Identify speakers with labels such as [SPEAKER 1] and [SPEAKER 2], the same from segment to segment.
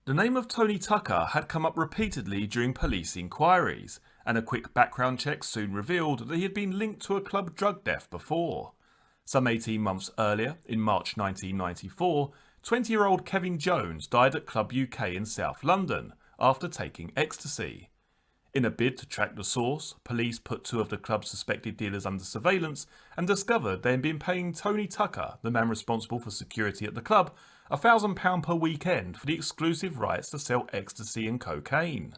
[SPEAKER 1] The name of Tony Tucker had come up repeatedly during police inquiries, and a quick background check soon revealed that he had been linked to a club drug death before. Some 18 months earlier, in March 1994, 20-year-old Kevin Jones died at Club UK in South London after taking ecstasy. In a bid to track the source, police put two of the club's suspected dealers under surveillance and discovered they had been paying Tony Tucker, the man responsible for security at the club, £1,000 per weekend for the exclusive rights to sell ecstasy and cocaine.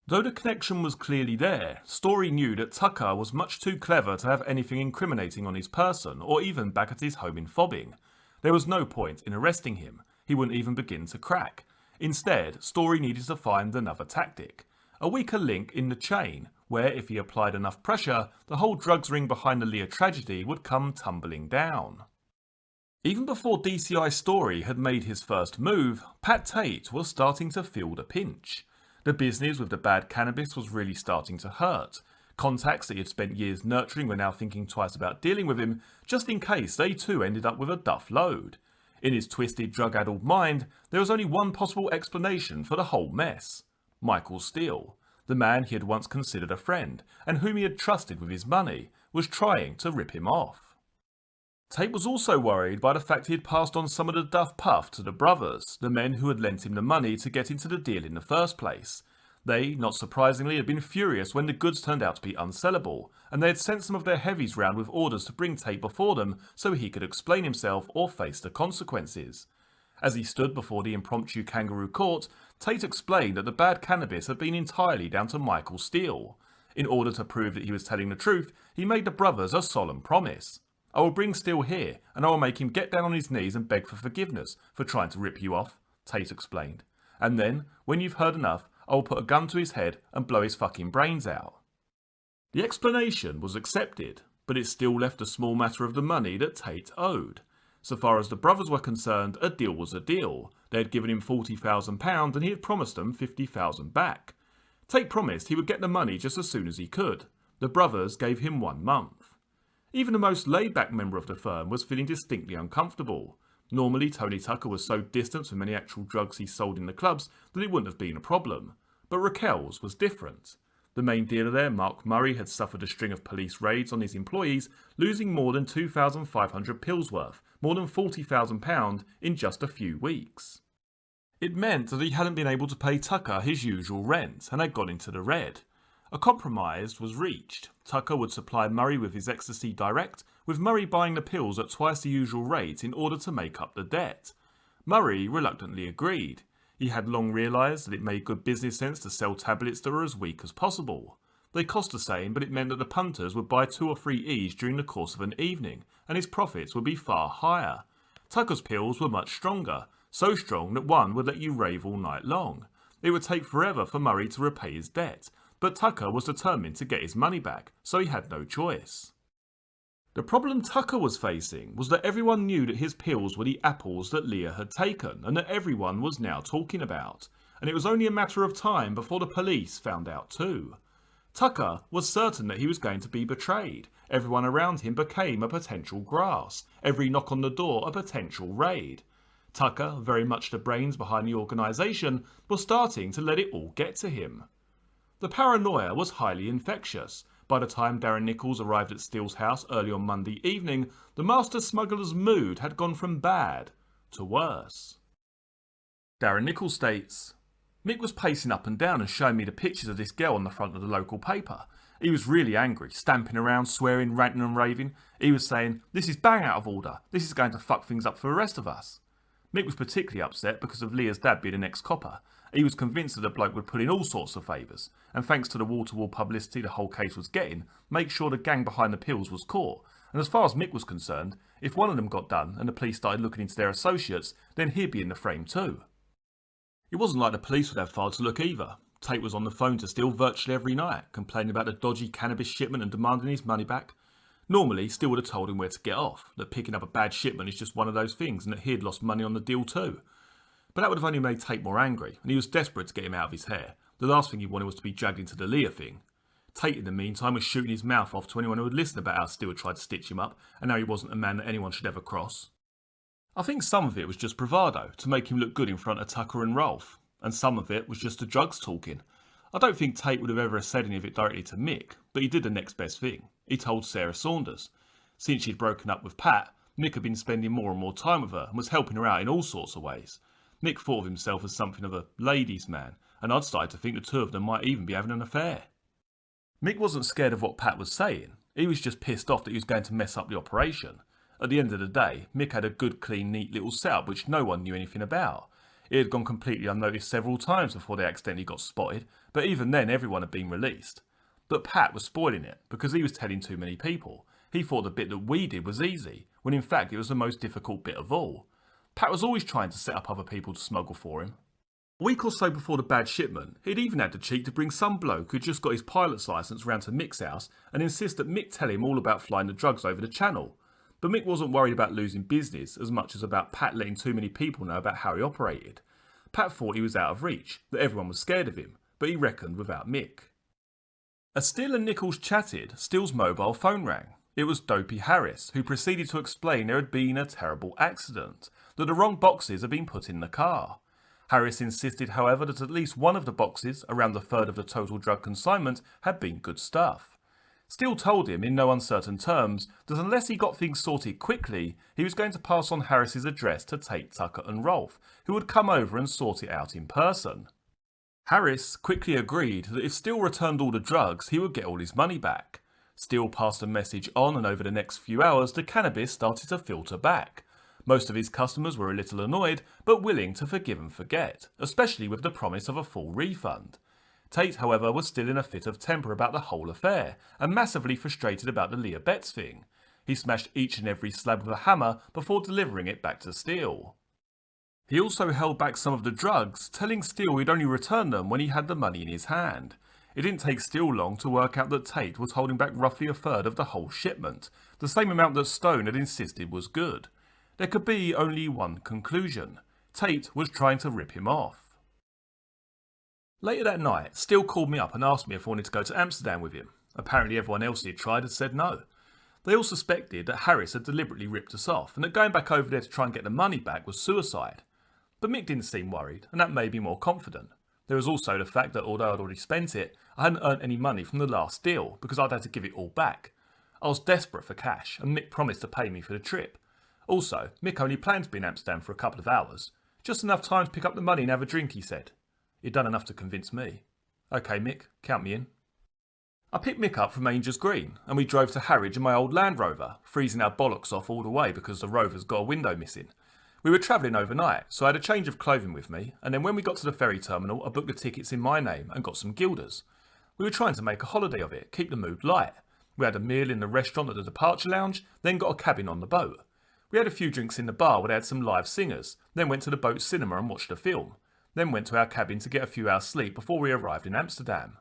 [SPEAKER 1] Though the connection was clearly there, Story knew that Tucker was much too clever to have anything incriminating on his person or even back at his home in Fobbing. There was no point in arresting him. He wouldn't even begin to crack. Instead, Story needed to find another tactic. A weaker link in the chain, where if he applied enough pressure, the whole drugs ring behind the Leah tragedy would come tumbling down. Even before DCI Story had made his first move, Pat Tate was starting to feel the pinch. The business with the bad cannabis was really starting to hurt. Contacts that he had spent years nurturing were now thinking twice about dealing with him, just in case they too ended up with a duff load. In his twisted, drug-addled mind, there was only one possible explanation for the whole mess. Michael Steele, the man he had once considered a friend, and whom he had trusted with his money, was trying to rip him off. Tate was also worried by the fact he had passed on some of the duff puff to the brothers, the men who had lent him the money to get into the deal in the first place. They, not surprisingly, had been furious when the goods turned out to be unsellable, and they had sent some of their heavies round with orders to bring Tate before them so he could explain himself or face the consequences. As he stood before the impromptu kangaroo court, Tate explained that the bad cannabis had been entirely down to Michael Steele. In order to prove that he was telling the truth, he made the brothers a solemn promise. "I will bring Steele here, and I will make him get down on his knees and beg for forgiveness for trying to rip you off," Tate explained. "And then, when you've heard enough, I will put a gun to his head and blow his fucking brains out." The explanation was accepted, but it still left a small matter of the money that Tate owed. So far as the brothers were concerned, a deal was a deal. They had given him £40,000 and he had promised them £50,000 back. Tate promised he would get the money just as soon as he could. The brothers gave him 1 month. Even the most laid-back member of the firm was feeling distinctly uncomfortable. Normally, Tony Tucker was so distant from any actual drugs he sold in the clubs that it wouldn't have been a problem. But Raquel's was different. The main dealer there, Mark Murray, had suffered a string of police raids on his employees, losing more than 2,500 pills worth, more than £40,000 in just a few weeks. It meant that he hadn't been able to pay Tucker his usual rent and had gone into the red. A compromise was reached. Tucker would supply Murray with his ecstasy direct, with Murray buying the pills at twice the usual rate in order to make up the debt. Murray reluctantly agreed. He had long realised that it made good business sense to sell tablets that were as weak as possible. They cost the same, but it meant that the punters would buy 2 or 3 each during the course of an evening, and his profits would be far higher. Tucker's pills were much stronger, so strong that one would let you rave all night long. It would take forever for Murray to repay his debt, but Tucker was determined to get his money back, so he had no choice. The problem Tucker was facing was that everyone knew that his pills were the apples that Leah had taken, and that everyone was now talking about, and it was only a matter of time before the police found out too. Tucker was certain that he was going to be betrayed. Everyone around him became a potential grass, every knock on the door a potential raid. Tucker, very much the brains behind the organisation, was starting to let it all get to him. The paranoia was highly infectious. By the time Darren Nichols arrived at Steele's house early on Monday evening, the master smuggler's mood had gone from bad to worse. Darren Nichols states, "Mick was pacing up and down and showing me the pictures of this girl on the front of the local paper. He was really angry, stamping around, swearing, ranting and raving. He was saying, 'This is bang out of order. This is going to fuck things up for the rest of us.' Mick was particularly upset because of Leah's dad being an ex-copper. He was convinced that the bloke would put in all sorts of favours, and thanks to the wall-to-wall publicity the whole case was getting, make sure the gang behind the pills was caught. And as far as Mick was concerned, if one of them got done and the police started looking into their associates, then he'd be in the frame too." It wasn't like the police would have far to look either. Tate was on the phone to Steele virtually every night, complaining about the dodgy cannabis shipment and demanding his money back. Normally, Steele would have told him where to get off, that picking up a bad shipment is just one of those things and that he had lost money on the deal too. But that would have only made Tate more angry, and he was desperate to get him out of his hair. The last thing he wanted was to be dragged into the Leah thing. Tate, in the meantime, was shooting his mouth off to anyone who would listen about how Steele had tried to stitch him up, and how he wasn't a man that anyone should ever cross. I think some of it was just bravado to make him look good in front of Tucker and Rolfe, and some of it was just the drugs talking. I don't think Tate would have ever said any of it directly to Mick, but he did the next best thing. He told Sarah Saunders. Since she'd broken up with Pat, Mick had been spending more and more time with her and was helping her out in all sorts of ways. Mick thought of himself as something of a ladies' man, and I'd started to think the two of them might even be having an affair. Mick wasn't scared of what Pat was saying. He was just pissed off that he was going to mess up the operation. At the end of the day, Mick had a good, clean, neat little setup which no one knew anything about. It had gone completely unnoticed several times before they accidentally got spotted, but even then everyone had been released. But Pat was spoiling it, because he was telling too many people. He thought the bit that we did was easy, when in fact it was the most difficult bit of all. Pat was always trying to set up other people to smuggle for him. A week or so before the bad shipment, he'd even had the cheek to bring some bloke who'd just got his pilot's licence round to Mick's house and insist that Mick tell him all about flying the drugs over the channel. But Mick wasn't worried about losing business as much as about Pat letting too many people know about how he operated. Pat thought he was out of reach, that everyone was scared of him, but he reckoned without Mick. As Steele and Nichols chatted, Steele's mobile phone rang. It was Dopey Harris, who proceeded to explain there had been a terrible accident, that the wrong boxes had been put in the car. Harris insisted, however, that at least one of the boxes, around a third of the total drug consignment, had been good stuff. Steele told him in no uncertain terms that unless he got things sorted quickly, he was going to pass on Harris's address to Tate, Tucker and Rolfe, who would come over and sort it out in person. Harris quickly agreed that if Steele returned all the drugs, he would get all his money back. Steele passed a message on, and over the next few hours the cannabis started to filter back. Most of his customers were a little annoyed, but willing to forgive and forget, especially with the promise of a full refund. Tate, however, was still in a fit of temper about the whole affair, and massively frustrated about the Leah Betts thing. He smashed each and every slab with a hammer before delivering it back to Steele. He also held back some of the drugs, telling Steele he'd only return them when he had the money in his hand. It didn't take Steele long to work out that Tate was holding back roughly a third of the whole shipment, the same amount that Stone had insisted was good. There could be only one conclusion. Tate was trying to rip him off. Later that night, Steele called me up and asked me if I wanted to go to Amsterdam with him. Apparently everyone else he had tried had said no. They all suspected that Harris had deliberately ripped us off and that going back over there to try and get the money back was suicide. But Mick didn't seem worried, and that made me more confident. There was also the fact that although I'd already spent it, I hadn't earned any money from the last deal because I'd had to give it all back. I was desperate for cash, and Mick promised to pay me for the trip. Also, Mick only planned to be in Amsterdam for a couple of hours. Just enough time to pick up the money and have a drink, he said. He'd done enough to convince me. OK, Mick, count me in. I picked Mick up from Angers Green, and we drove to Harwich in my old Land Rover, freezing our bollocks off all the way because the Rover's got a window missing. We were travelling overnight, so I had a change of clothing with me, and then when we got to the ferry terminal, I booked the tickets in my name and got some guilders. We were trying to make a holiday of it, keep the mood light. We had a meal in the restaurant at the departure lounge, then got a cabin on the boat. We had a few drinks in the bar where they had some live singers, then went to the boat cinema and watched a film, then went to our cabin to get a few hours sleep before we arrived in Amsterdam.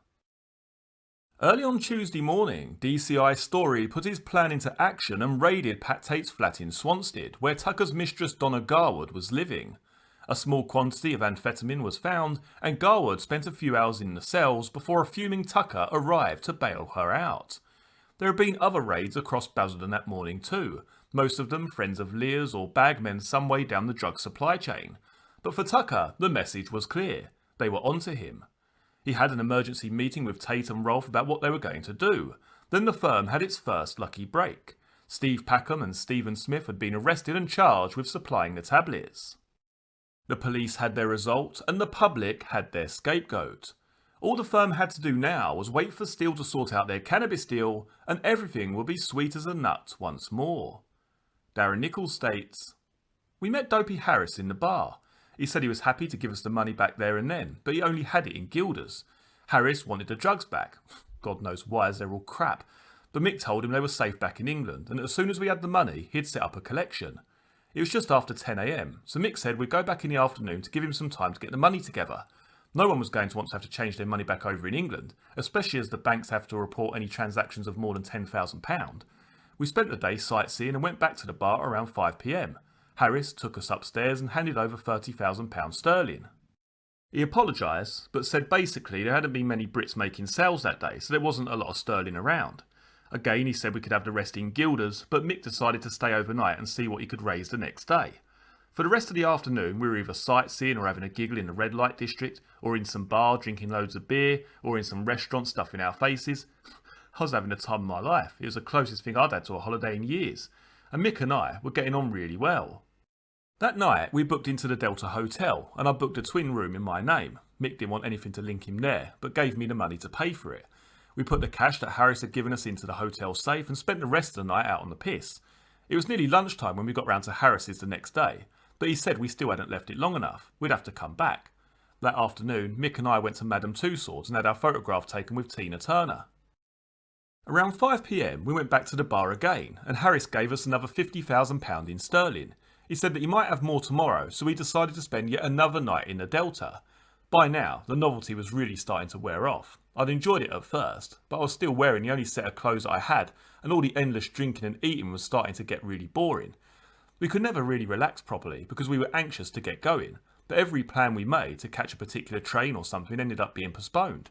[SPEAKER 1] Early on Tuesday morning, DCI Story put his plan into action and raided Pat Tate's flat in Swanstead, where Tucker's mistress Donna Garwood was living. A small quantity of amphetamine was found, and Garwood spent a few hours in the cells before a fuming Tucker arrived to bail her out. There had been other raids across Basildon that morning too, most of them friends of Lear's or bagmen some way down the drug supply chain. But for Tucker, the message was clear. They were onto him. He had an emergency meeting with Tate and Rolfe about what they were going to do. Then the firm had its first lucky break. Steve Packham and Stephen Smith had been arrested and charged with supplying the tablets. The police had their result, and the public had their scapegoat. All the firm had to do now was wait for Steele to sort out their cannabis deal, and everything would be sweet as a nut once more. Darren Nichols states, "We met Dopey Harris in the bar. He said he was happy to give us the money back there and then, but he only had it in guilders. Harris wanted the drugs back. God knows why, as they're all crap. But Mick told him they were safe back in England, and as soon as we had the money, he'd set up a collection. It was just after 10 a.m, so Mick said we'd go back in the afternoon to give him some time to get the money together. No one was going to want to have to change their money back over in England, especially as the banks have to report any transactions of more than £10,000. We spent the day sightseeing and went back to the bar around 5 p.m. Harris took us upstairs and handed over £30,000 sterling. He apologised, but said basically there hadn't been many Brits making sales that day, so there wasn't a lot of sterling around. Again, he said we could have the rest in guilders, but Mick decided to stay overnight and see what he could raise the next day. For the rest of the afternoon, we were either sightseeing or having a giggle in the red light district, or in some bar drinking loads of beer, or in some restaurant stuffing our faces. I was having the time of my life. It was the closest thing I'd had to a holiday in years, and Mick and I were getting on really well. That night, we booked into the Delta Hotel, and I booked a twin room in my name. Mick didn't want anything to link him there, but gave me the money to pay for it. We put the cash that Harris had given us into the hotel safe and spent the rest of the night out on the piss. It was nearly lunchtime when we got round to Harris's the next day, but he said we still hadn't left it long enough. We'd have to come back. That afternoon, Mick and I went to Madame Tussauds and had our photograph taken with Tina Turner. Around 5 p.m, we went back to the bar again, and Harris gave us another £50,000 in sterling. He said that he might have more tomorrow, so we decided to spend yet another night in the Delta. By now, the novelty was really starting to wear off. I'd enjoyed it at first, but I was still wearing the only set of clothes I had, and all the endless drinking and eating was starting to get really boring. We could never really relax properly because we were anxious to get going, but every plan we made to catch a particular train or something ended up being postponed.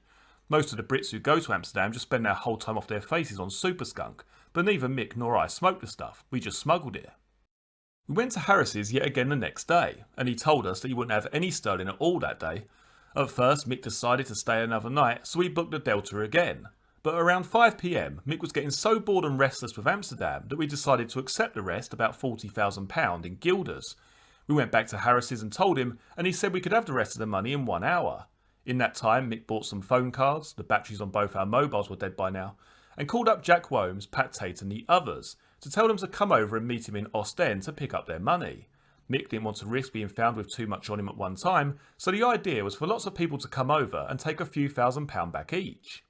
[SPEAKER 1] Most of the Brits who go to Amsterdam just spend their whole time off their faces on super skunk, but neither Mick nor I smoked the stuff, we just smuggled it. We went to Harris's yet again the next day, and he told us that he wouldn't have any sterling at all that day. At first, Mick decided to stay another night, so we booked the Delta again. But around 5 p.m, Mick was getting so bored and restless with Amsterdam that we decided to accept the rest, about £40,000 in guilders. We went back to Harris's and told him, and he said we could have the rest of the money in 1 hour. In that time, Mick bought some phone cards, the batteries on both our mobiles were dead by now, and called up Jack Womes, Pat Tate and the others to tell them to come over and meet him in Ostend to pick up their money. Mick didn't want to risk being found with too much on him at one time, so the idea was for lots of people to come over and take a few £1,000 back each.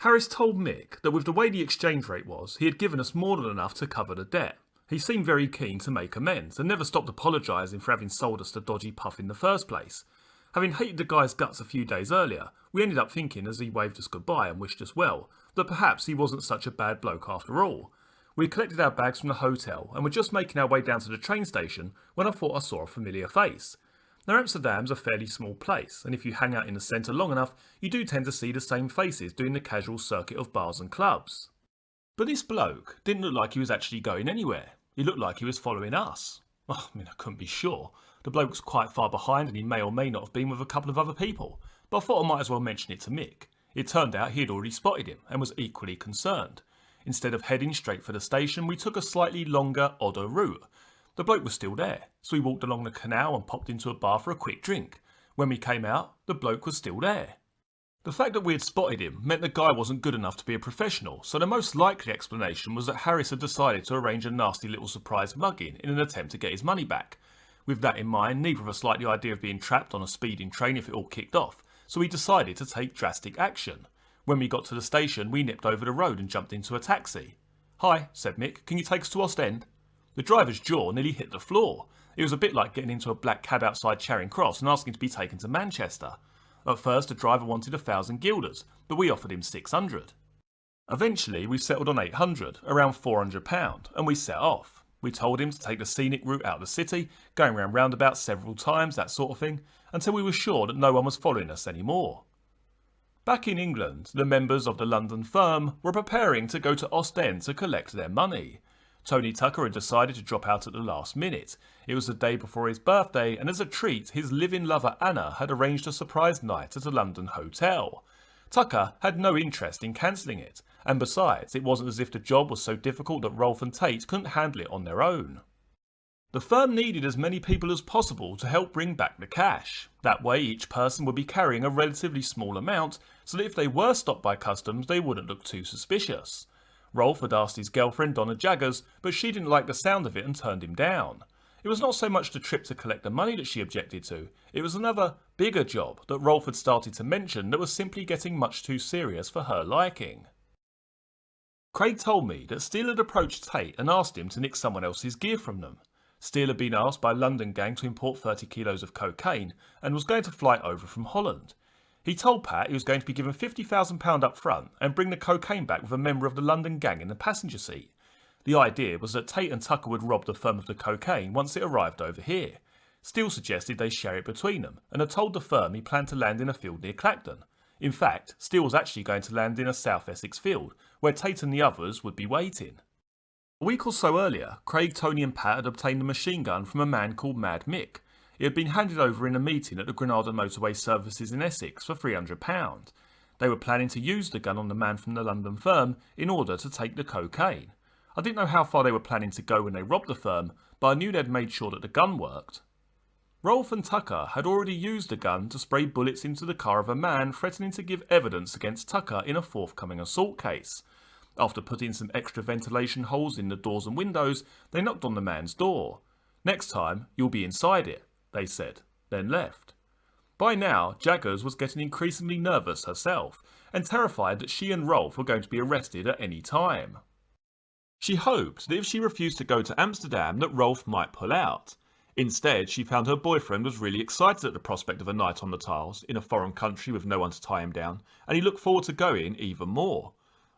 [SPEAKER 1] Harris told Mick that with the way the exchange rate was, he had given us more than enough to cover the debt. He seemed very keen to make amends and never stopped apologising for having sold us the dodgy puff in the first place. Having hated the guy's guts a few days earlier, we ended up thinking as he waved us goodbye and wished us well, that perhaps he wasn't such a bad bloke after all. We collected our bags from the hotel and were just making our way down to the train station when I thought I saw a familiar face. Now Amsterdam's a fairly small place, and if you hang out in the centre long enough, you do tend to see the same faces doing the casual circuit of bars and clubs. But this bloke didn't look like he was actually going anywhere. He looked like he was following us. I couldn't be sure. The bloke was quite far behind and he may or may not have been with a couple of other people, but I thought I might as well mention it to Mick. It turned out he had already spotted him and was equally concerned. Instead of heading straight for the station, we took a slightly longer, odder route. The bloke was still there, so we walked along the canal and popped into a bar for a quick drink. When we came out, the bloke was still there. The fact that we had spotted him meant the guy wasn't good enough to be a professional, so the most likely explanation was that Harris had decided to arrange a nasty little surprise mugging in an attempt to get his money back. With that in mind, neither of us liked the idea of being trapped on a speeding train if it all kicked off, so we decided to take drastic action. When we got to the station, we nipped over the road and jumped into a taxi. "Hi," said Mick, "can you take us to Ostend?" The driver's jaw nearly hit the floor. It was a bit like getting into a black cab outside Charing Cross and asking to be taken to Manchester. At first, the driver wanted 1,000 guilders, but we offered him 600. Eventually, we settled on 800, around £400, and we set off. We told him to take the scenic route out of the city, going round roundabouts several times, that sort of thing, until we were sure that no one was following us anymore. Back in England, the members of the London firm were preparing to go to Ostend to collect their money. Tony Tucker had decided to drop out at the last minute. It was the day before his birthday, and as a treat, his live-in lover Anna had arranged a surprise night at a London hotel. Tucker had no interest in cancelling it, and besides, it wasn't as if the job was so difficult that Rolfe and Tate couldn't handle it on their own. The firm needed as many people as possible to help bring back the cash. That way, each person would be carrying a relatively small amount, so that if they were stopped by customs, they wouldn't look too suspicious. Rolfe had asked his girlfriend Donna Jaggers, but she didn't like the sound of it and turned him down. It was not so much the trip to collect the money that she objected to, it was another, bigger job that Rolfe had started to mention that was simply getting much too serious for her liking. Craig told me that Steele had approached Tate and asked him to nick someone else's gear from them. Steele had been asked by a London gang to import 30 kilos of cocaine and was going to fly over from Holland. He told Pat he was going to be given £50,000 up front and bring the cocaine back with a member of the London gang in the passenger seat. The idea was that Tate and Tucker would rob the firm of the cocaine once it arrived over here. Steele suggested they share it between them and had told the firm he planned to land in a field near Clacton. In fact, Steele was actually going to land in a South Essex field, where Tate and the others would be waiting. A week or so earlier, Craig, Tony and Pat had obtained a machine gun from a man called Mad Mick. It had been handed over in a meeting at the Granada Motorway Services in Essex for £300. They were planning to use the gun on the man from the London firm in order to take the cocaine. I didn't know how far they were planning to go when they robbed the firm, but I knew they'd made sure that the gun worked. Rolfe and Tucker had already used the gun to spray bullets into the car of a man threatening to give evidence against Tucker in a forthcoming assault case. After putting some extra ventilation holes in the doors and windows, they knocked on the man's door. "Next time, you'll be inside it," they said, then left. By now, Jaggers was getting increasingly nervous herself, and terrified that she and Rolfe were going to be arrested at any time. She hoped that if she refused to go to Amsterdam that Rolfe might pull out. Instead, she found her boyfriend was really excited at the prospect of a night on the tiles in a foreign country with no one to tie him down, and he looked forward to going even more.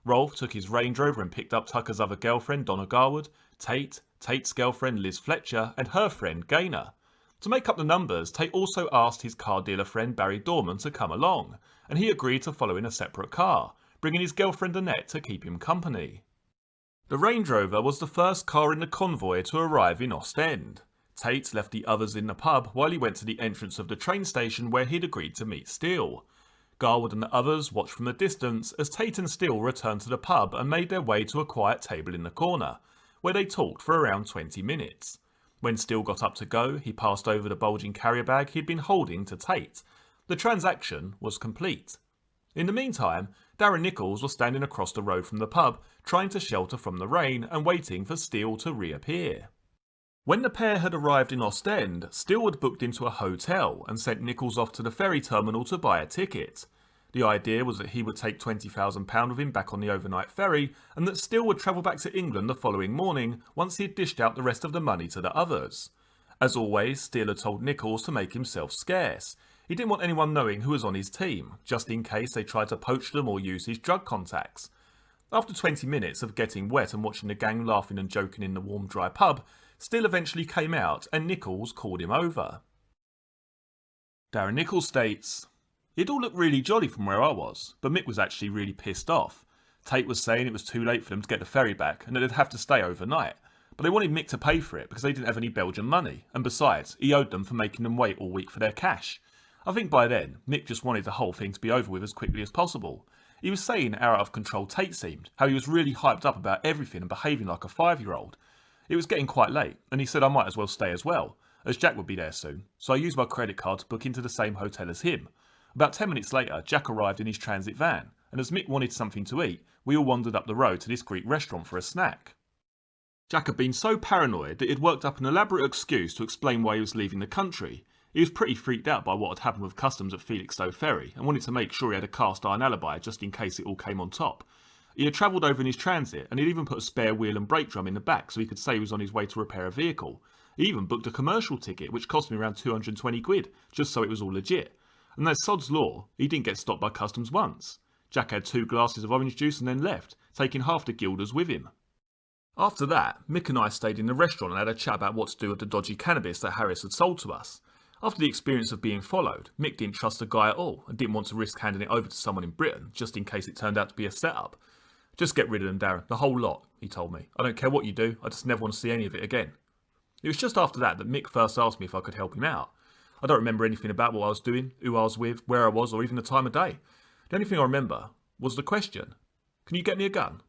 [SPEAKER 1] Rolfe took his Range Rover and picked up Tucker's other girlfriend, Donna Garwood, Tate, Tate's girlfriend, Liz Fletcher, and her friend, Gaynor. To make up the numbers, Tate also asked his car dealer friend, Barry Dorman, to come along, and he agreed to follow in a separate car, bringing his girlfriend Annette to keep him company. The Range Rover was the first car in the convoy to arrive in Ostend. Tate left the others in the pub while he went to the entrance of the train station where he'd agreed to meet Steele. Garwood and the others watched from a distance as Tate and Steele returned to the pub and made their way to a quiet table in the corner, where they talked for around 20 minutes. When Steele got up to go, he passed over the bulging carrier bag he'd been holding to Tate. The transaction was complete. In the meantime, Darren Nichols was standing across the road from the pub, trying to shelter from the rain and waiting for Steele to reappear. When the pair had arrived in Ostend, Steele had booked into a hotel and sent Nichols off to the ferry terminal to buy a ticket. The idea was that he would take £20,000 with him back on the overnight ferry, and that Steele would travel back to England the following morning once he had dished out the rest of the money to the others. As always, Steele had told Nichols to make himself scarce. He didn't want anyone knowing who was on his team, just in case they tried to poach them or use his drug contacts. After 20 minutes of getting wet and watching the gang laughing and joking in the warm, dry pub, Steele eventually came out and Nichols called him over. Darren Nichols states, "It all looked really jolly from where I was, but Mick was actually really pissed off. Tate was saying it was too late for them to get the ferry back and that they'd have to stay overnight, but they wanted Mick to pay for it because they didn't have any Belgian money, and besides, he owed them for making them wait all week for their cash. I think by then, Mick just wanted the whole thing to be over with as quickly as possible. He was saying how out of control Tate seemed, how he was really hyped up about everything and behaving like a 5-year-old. It was getting quite late, and he said I might as well stay as well, as Jack would be there soon, so I used my credit card to book into the same hotel as him. About 10 minutes later, Jack arrived in his transit van, and as Mick wanted something to eat, we all wandered up the road to this Greek restaurant for a snack. Jack had been so paranoid that he'd worked up an elaborate excuse to explain why he was leaving the country. He was pretty freaked out by what had happened with customs at Felixstowe Ferry, and wanted to make sure he had a cast-iron alibi just in case it all came on top. He had travelled over in his transit, and he'd even put a spare wheel and brake drum in the back so he could say he was on his way to repair a vehicle. He even booked a commercial ticket, which cost me around 220 quid, just so it was all legit. And as sod's law, he didn't get stopped by customs once. Jack had 2 glasses of orange juice and then left, taking half the guilders with him. After that, Mick and I stayed in the restaurant and had a chat about what to do with the dodgy cannabis that Harris had sold to us. After the experience of being followed, Mick didn't trust the guy at all and didn't want to risk handing it over to someone in Britain just in case it turned out to be a setup. "Just get rid of them, Darren, the whole lot," he told me. "I don't care what you do, I just never want to see any of it again." It was just after that Mick first asked me if I could help him out. I don't remember anything about what I was doing, who I was with, where I was, or even the time of day. The only thing I remember was the question, "Can you get me a gun?"